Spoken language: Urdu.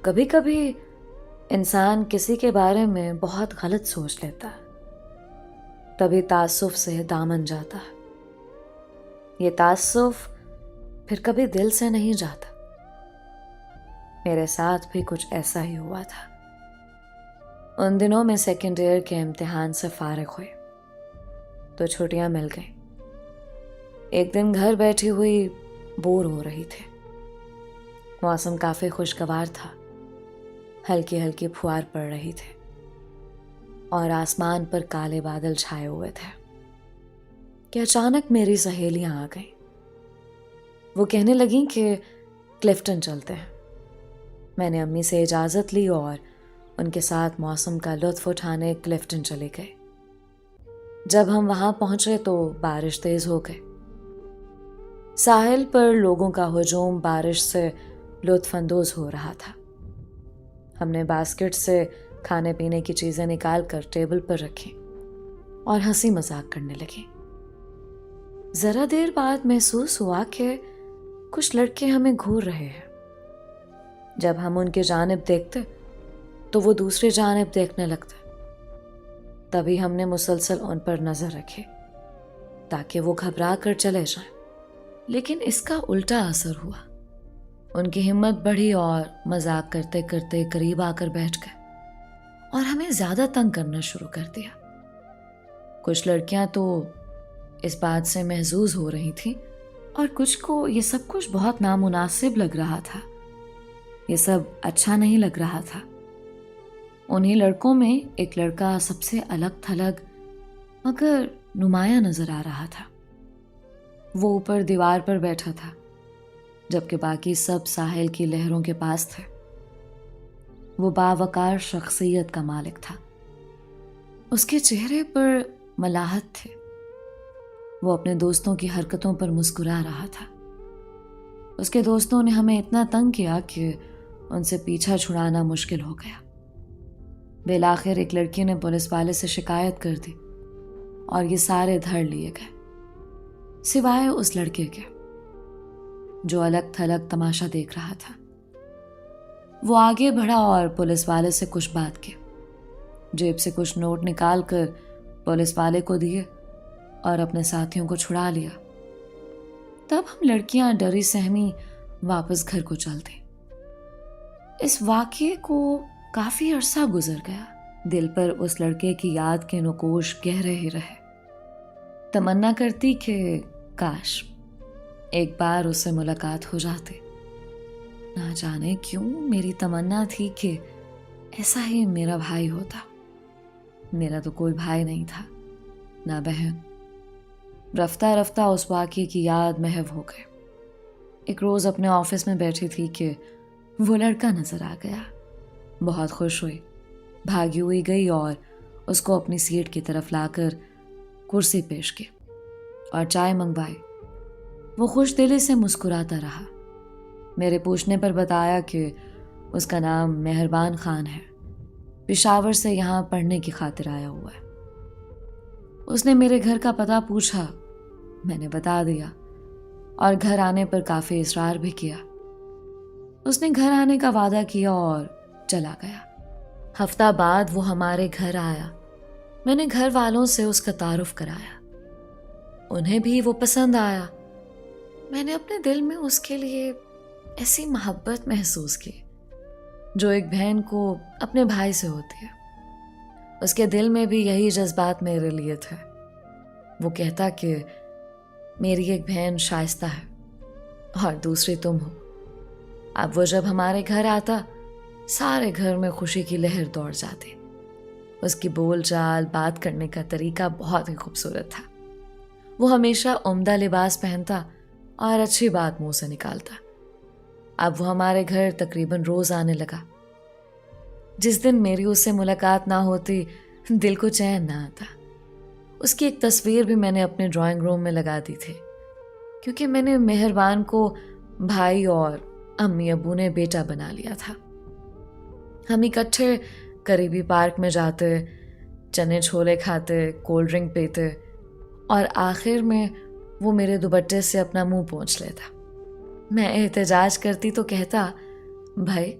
کبھی کبھی انسان کسی کے بارے میں بہت غلط سوچ لیتا ہے، تبھی تعصب سے دامن جاتا ہے۔ یہ تعصب پھر کبھی دل سے نہیں جاتا۔ میرے ساتھ بھی کچھ ایسا ہی ہوا تھا۔ ان دنوں میں سیکنڈ ایئر کے امتحان سے فارغ ہوئے تو چھٹیاں مل گئیں۔ ایک دن گھر بیٹھی ہوئی بور ہو رہی تھی۔ موسم کافی خوشگوار تھا، ہلکی ہلکی پھوار پڑ رہی تھی اور آسمان پر کالے بادل چھائے ہوئے تھے کہ اچانک میری سہیلیاں آ گئیں۔ وہ کہنے لگیں کہ کلفٹن چلتے ہیں۔ میں نے امی سے اجازت لی اور ان کے ساتھ موسم کا لطف اٹھانے کلفٹن چلے گئے۔ جب ہم وہاں پہنچے تو بارش تیز ہو گئی۔ ساحل پر لوگوں کا ہجوم بارش سے لطف اندوز ہو رہا تھا۔ ہم نے باسکٹ سے کھانے پینے کی چیزیں نکال کر ٹیبل پر رکھی اور ہنسی مذاق کرنے لگی۔ ذرا دیر بعد محسوس ہوا کہ کچھ لڑکے ہمیں گھور رہے ہیں۔ جب ہم ان کی جانب دیکھتے تو وہ دوسری جانب دیکھنے لگتے۔ تبھی ہم نے مسلسل ان پر نظر رکھی تاکہ وہ گھبرا کر چلے جائیں، لیکن اس کا الٹا اثر ہوا۔ ان کی ہمت بڑھی اور مذاق کرتے کرتے قریب آ کر بیٹھ گئے اور ہمیں زیادہ تنگ کرنا شروع کر دیا۔ کچھ لڑکیاں تو اس بات سے محظوظ ہو رہی تھیں اور کچھ کو یہ سب کچھ بہت نامناسب لگ رہا تھا۔ یہ سب اچھا نہیں لگ رہا تھا۔ انہی لڑکوں میں ایک لڑکا سب سے الگ تھلگ مگر نمایاں نظر آ رہا تھا۔ وہ اوپر دیوار پر بیٹھا تھا جبکہ باقی سب ساحل کی لہروں کے پاس تھے۔ وہ باوقار شخصیت کا مالک تھا۔ اس کے چہرے پر ملاحت تھی۔ وہ اپنے دوستوں کی حرکتوں پر مسکرا رہا تھا۔ اس کے دوستوں نے ہمیں اتنا تنگ کیا کہ ان سے پیچھا چھڑانا مشکل ہو گیا۔ بالآخر ایک لڑکی نے پولیس والے سے شکایت کر دی اور یہ سارے دھر لیے گئے سوائے اس لڑکے کے جو الگ تھلگ تماشا دیکھ رہا تھا۔ وہ آگے بڑھا اور پولیس والے سے کچھ بات کی، جیب سے کچھ نوٹ نکال کر پولیس والے کو دیے اور اپنے ساتھیوں کو چھڑا لیا۔ تب ہم لڑکیاں ڈری سہمی واپس گھر کو چل دیں۔ اس واقعے کو کافی عرصہ گزر گیا۔ دل پر اس لڑکے کی یاد کے نقوش گہرے ہی رہے۔ تمنا کرتی کہ کاش ایک بار اس سے ملاقات ہو جاتی۔ نہ جانے کیوں میری تمنا تھی کہ ایسا ہی میرا بھائی ہوتا۔ میرا تو کوئی بھائی نہیں تھا، نہ بہن۔ رفتہ رفتہ اس واقعے کی یاد محو ہو گئی۔ ایک روز اپنے آفس میں بیٹھی تھی کہ وہ لڑکا نظر آ گیا۔ بہت خوش ہوئی، بھاگی ہوئی گئی اور اس کو اپنی سیٹ کی طرف لا کر کرسی پیش کی اور چائے منگوائی۔ وہ خوش دلی سے مسکراتا رہا۔ میرے پوچھنے پر بتایا کہ اس کا نام مہربان خان ہے، پشاور سے یہاں پڑھنے کی خاطر آیا ہوا ہے۔ اس نے میرے گھر کا پتہ پوچھا، میں نے بتا دیا اور گھر آنے پر کافی اصرار بھی کیا۔ اس نے گھر آنے کا وعدہ کیا اور چلا گیا۔ ہفتہ بعد وہ ہمارے گھر آیا۔ میں نے گھر والوں سے اس کا تعارف کرایا۔ انہیں بھی وہ پسند آیا۔ میں نے اپنے دل میں اس کے لیے ایسی محبت محسوس کی جو ایک بہن کو اپنے بھائی سے ہوتی ہے۔ اس کے دل میں بھی یہی جذبات میرے لیے تھے۔ وہ کہتا کہ میری ایک بہن شائستہ ہے اور دوسری تم ہو۔ اب وہ جب ہمارے گھر آتا سارے گھر میں خوشی کی لہر دوڑ جاتی۔ اس کی بول چال، بات کرنے کا طریقہ بہت ہی خوبصورت تھا۔ وہ ہمیشہ عمدہ لباس پہنتا اور اچھی بات منہ سے نکالتا۔ اب وہ ہمارے گھر تقریباً روز آنے لگا۔ جس دن میری اس سے ملاقات نہ ہوتی دل کو چین نہ آتا۔ اس کی ایک تصویر بھی میں نے اپنے ڈرائنگ روم میں لگا دی تھی کیونکہ میں نے مہربان کو بھائی اور امی ابو نے بیٹا بنا لیا تھا۔ ہم اکٹھے قریبی پارک میں جاتے، چنے چھولے کھاتے، کولڈ ڈرنک پیتے اور آخر میں وہ میرے دوپٹے سے اپنا منہ پونچھ لیتا۔ میں احتجاج کرتی تو کہتا، بھائی